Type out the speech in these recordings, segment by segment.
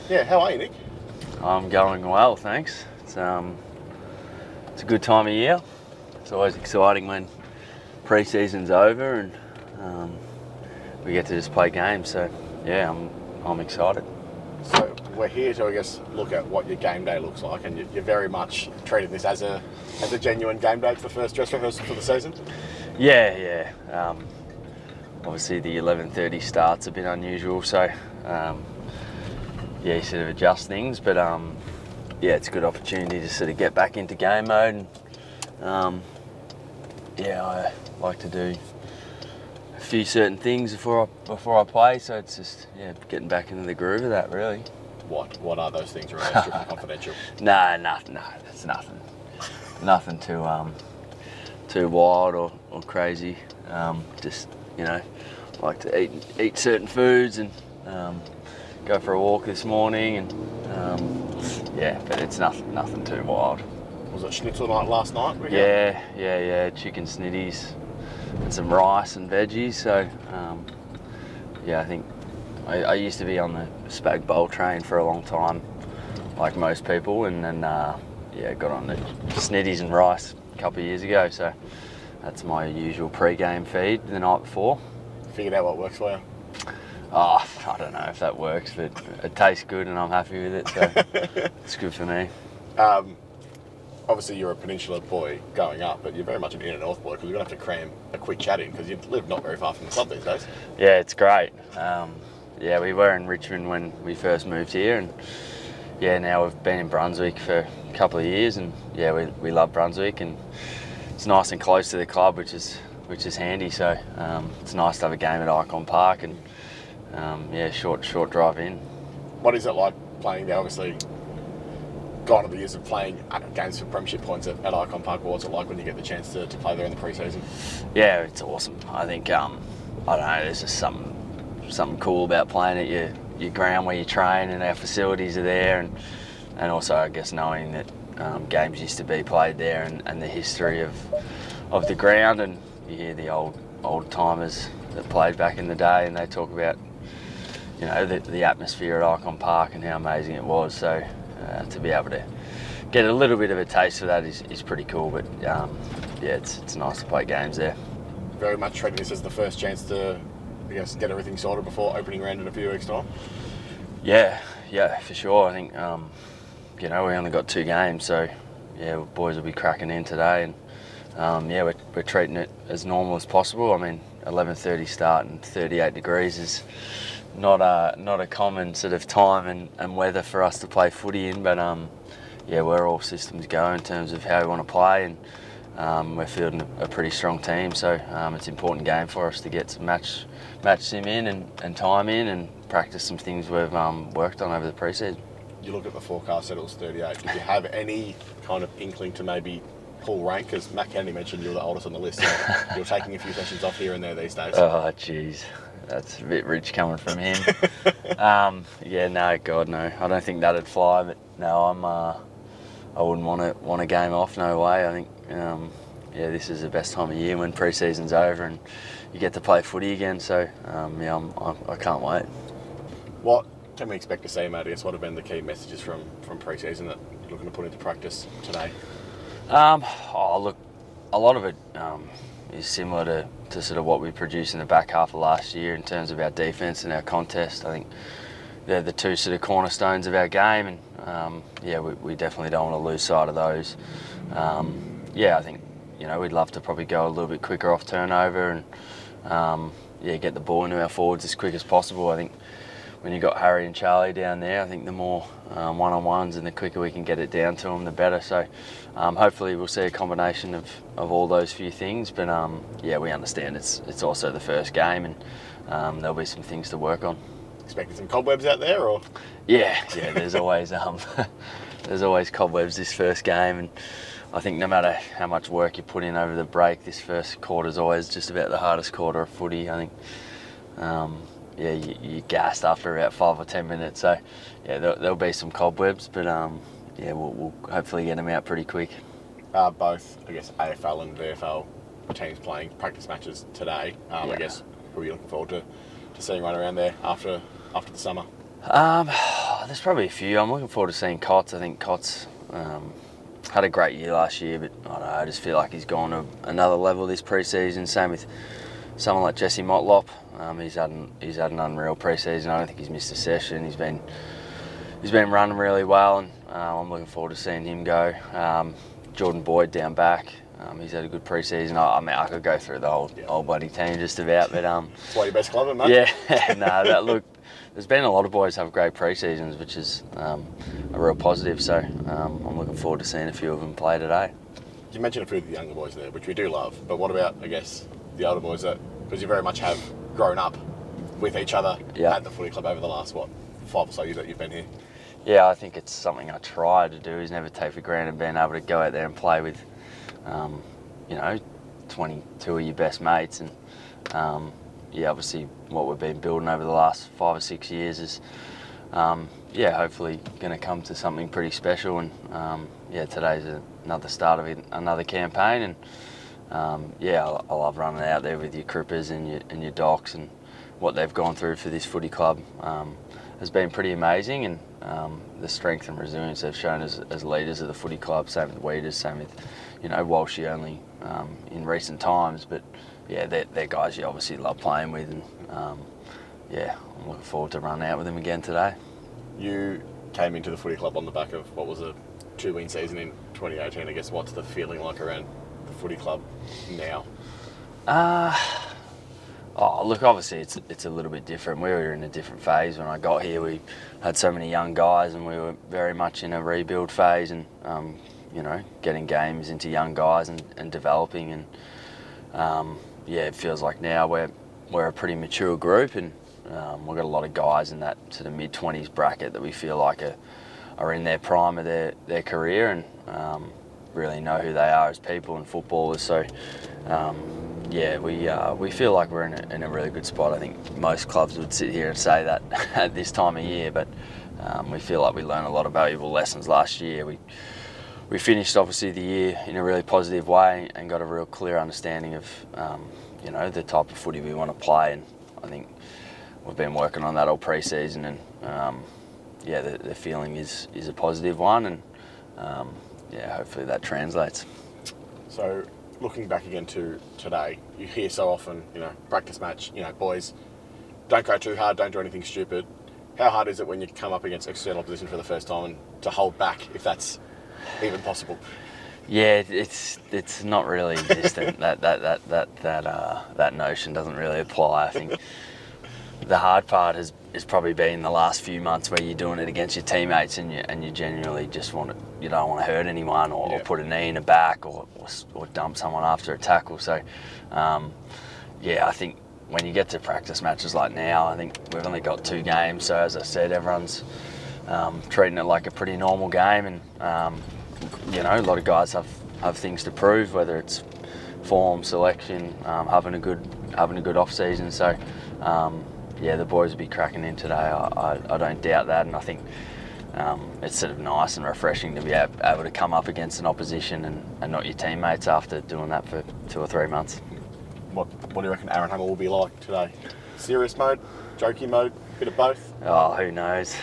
Yeah, how are you, Nick? I'm going well, thanks. It's a good time of year. It's always exciting when pre-season's over and we get to just play games. So yeah, I'm excited. So we're here to, I guess, look at what your game day looks like, and you're very much treating this as a genuine game day. It's the first dress rehearsal for the season. Yeah. Obviously the 11:30 start's a bit unusual, so you sort of adjust things, but yeah, it's a good opportunity to sort of get back into game mode. And I like to do a few certain things before I play, so it's just getting back into the groove of that, really. What are those things? Or are they strictly confidential? No, that's nothing too wild or crazy. Just like to eat certain foods and go for a walk this morning, and but it's nothing too wild. Was it schnitzel night last night? Yeah, chicken snitties and some rice and veggies. So I think I used to be on the spag bowl train for a long time, like most people, and then got on the snitties and rice a couple of years ago. So that's my usual pre-game feed the night before. Figured out what works for you? Oh, I don't know if that works, but it tastes good and I'm happy with it, so it's good for me. Obviously you're a Peninsula boy growing up, but you're very much an inner north boy, because we're going to have to cram a quick chat in, because you live not very far from the club these days. Yeah, it's great. We were in Richmond when we first moved here, and now we've been in Brunswick for a couple of years, and we love Brunswick, and it's nice and close to the club, which is handy. So it's nice to have a game at IKON Park, and short drive in. What is it like playing there? Obviously, gone are the years of playing games for premiership points at IKON Park. What's it like when you get the chance to play there in the pre-season? Yeah, it's awesome. I think I don't know. There's just something cool about playing at your ground where you train, and our facilities are there, and also I guess knowing that games used to be played there, and the history of the ground, and you hear the old timers that played back in the day, and they talk about the atmosphere at IKON Park and how amazing it was. So to be able to get a little bit of a taste of that is pretty cool. But it's nice to play games there. Very much treating this as the first chance to, I guess, get everything sorted before opening round in a few weeks' time. Yeah, for sure. I think we only got 2 games, so boys will be cracking in today, and we're treating it as normal as possible. I mean, 11:30 start and 38 degrees is not a common sort of time and weather for us to play footy in, but we're all systems go in terms of how we want to play, and we're fielding a pretty strong team, so it's an important game for us to get some match sim in and time in and practice some things we've worked on over the pre-season. You look at the forecast, it was 38. Did you have any kind of inkling to maybe pull rank? Because Matt Kennedy mentioned you're the oldest on the list. You're taking a few sessions off here and there these days. Oh, jeez. That's a bit rich coming from him. No, God, no. I don't think that'd fly, but no, I wouldn't want a game off, no way. I think, this is the best time of year when pre-season's over and you get to play footy again, so, I can't wait. What can we expect to see, Matt? I guess what have been the key messages from pre-season that you're looking to put into practice today? Look, a lot of it is similar to sort of what we produced in the back half of last year in terms of our defence and our contest. I think they're the 2 sort of cornerstones of our game, and we definitely don't want to lose sight of those. I think we'd love to probably go a little bit quicker off turnover and get the ball into our forwards as quick as possible. I think when you've got Harry and Charlie down there, I think the more one-on-ones and the quicker we can get it down to them, the better. So hopefully we'll see a combination of all those few things. But we understand it's also the first game, and there'll be some things to work on. Expecting some cobwebs out there, or? Yeah. There's always there's always cobwebs this first game, and I think no matter how much work you put in over the break, this first quarter is always just about the hardest quarter of footy. I think. You're gassed after about 5 or 10 minutes. So, there'll be some cobwebs, but we'll hopefully get them out pretty quick. Both, I guess, AFL and VFL teams playing practice matches today. I guess, who are you looking forward to seeing run around there after the summer? There's probably a few. I'm looking forward to seeing Cots. I think Cots had a great year last year, but I don't know, I just feel like he's gone to another level this pre-season. Same with someone like Jesse Motlop. He's had an unreal pre-season. I don't think he's missed a session. He's been running really well, and I'm looking forward to seeing him go. Jordan Boyd down back. He's had a good pre-season. I mean, I could go through the whole bloody team just about, but That's why your best club, mate. Yeah, no, look, there's been a lot of boys have great pre-seasons, which is a real positive. So I'm looking forward to seeing a few of them play today. You mentioned a few of the younger boys there, which we do love. But what about, I guess, the older boys because you very much have grown up with each other at the footy club over the last 5 or so years that you've been here? Yeah, I think it's something I try to do, is never take for granted being able to go out there and play with, 22 of your best mates. And obviously what we've been building over the last 5 or 6 years is, hopefully going to come to something pretty special. And today's another start of another campaign. And I love running out there with your Crippers and your Docs, and what they've gone through for this footy club has been pretty amazing. And the strength and resilience they've shown as leaders of the footy club. Same with Weeders, same with Walshy only in recent times, but they're guys you obviously love playing with, and I'm looking forward to running out with them again today. You came into the footy club on the back of what was a 2-win season in 2018. I guess, what's the feeling like around the footy club now? Look, obviously it's a little bit different. We were in a different phase when I got here. We had so many young guys, and we were very much in a rebuild phase, and getting games into young guys and developing. And it feels like now we're a pretty mature group, and we've got a lot of guys in that sort of mid-20s bracket that we feel like are in their prime of their career, and really know who they are as people and footballers. So we feel like we're in a really good spot. I think most clubs would sit here and say that at this time of year, but we feel like we learned a lot of valuable lessons last year. We finished obviously the year in a really positive way and got a real clear understanding of the type of footy we want to play, and I think we've been working on that all pre-season, and the feeling is a positive one, and hopefully that translates. So looking back again to today, you hear so often, practice match, boys, don't go too hard, don't do anything stupid. How hard is it when you come up against external opposition for the first time and to hold back, if that's even possible? Yeah, it's not really existent. that notion doesn't really apply. I think the hard part has probably been the last few months where you're doing it against your teammates, and you genuinely just you don't want to hurt anyone or put a knee in the back or dump someone after a tackle. So I think when you get to practice matches like now, I think we've only got 2 games. So as I said, everyone's treating it like a pretty normal game, and a lot of guys have things to prove, whether it's form, selection, having a good off season. So the boys will be cracking in today. I don't doubt that, and I think it's sort of nice and refreshing to be able to come up against an opposition and not your teammates after doing that for 2 or 3 months. What do you reckon Aaron Hammer will be like today? Serious mode, jokey mode, bit of both? Oh, who knows?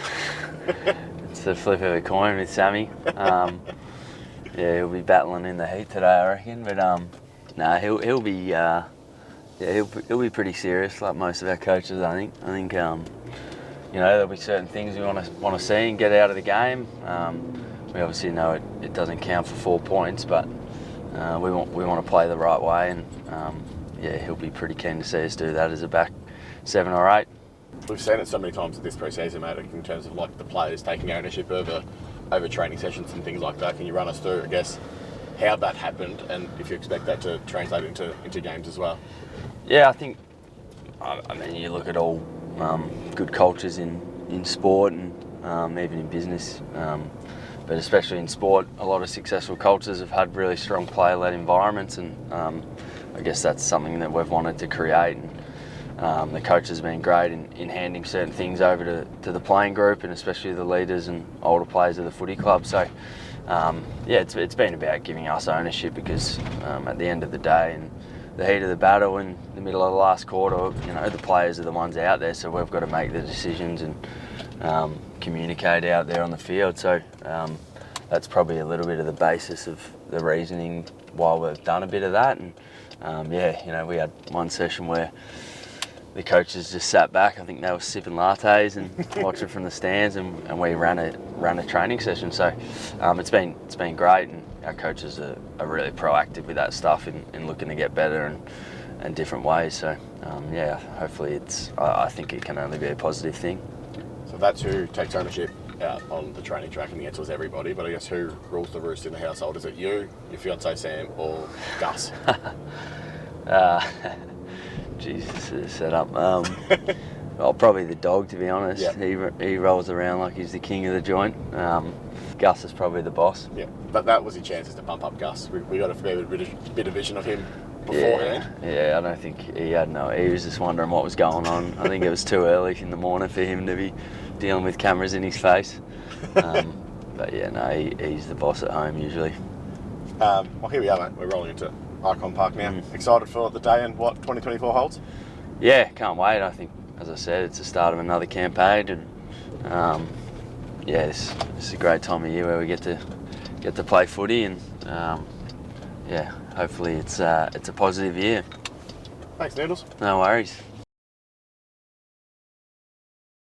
It's the flip of a coin with Sammy. He'll be battling in the heat today, I reckon. But he'll be he'll be pretty serious, like most of our coaches. I think there'll be certain things we want to see and get out of the game. We obviously know it doesn't count for 4 points, but we want to play the right way, and he'll be pretty keen to see us do that as a back 7 or 8. We've seen it so many times this pre-season, mate, in terms of like the players taking ownership over training sessions and things like that. Can you run us through, I guess, how that happened, and if you expect that to translate into games as well? Yeah, I think, I mean, you look at all good cultures in sport and even in business, but especially in sport, a lot of successful cultures have had really strong player-led environments, and I guess that's something that we've wanted to create. And the coach has been great in handing certain things over to the playing group, and especially the leaders and older players of the footy club. So it's been about giving us ownership, because at the end of the day, in the heat of the battle, in the middle of the last quarter, the players are the ones out there, so we've got to make the decisions and communicate out there on the field. So that's probably a little bit of the basis of the reasoning why we've done a bit of that. And we had one session where the coaches just sat back. I think they were sipping lattes and watching from the stands, and we ran a training session. So it's been great, and our coaches are really proactive with that stuff in looking to get better and different ways. So hopefully I think it can only be a positive thing. So that's who takes ownership out on the training track, and the answer is everybody. But I guess who rules the roost in the household? Is it you, your fiancée Sam, or Gus? Jesus, set up. Well, probably the dog, to be honest. Yeah. He rolls around like he's the king of the joint. Gus is probably the boss. Yeah, but that was your chances to bump up Gus. We got a fair bit of vision of him beforehand. Yeah, I don't think he had he was just wondering what was going on. I think it was too early in the morning for him to be dealing with cameras in his face. But he's the boss at home usually. Well, here we are, mate. We're rolling into IKON Park now. Excited for the day and what 2024 holds? Yeah, can't wait. I think, as I said, it's the start of another campaign, and this is a great time of year where we get to play footy, and hopefully it's a positive year. Thanks, Noodles. No worries.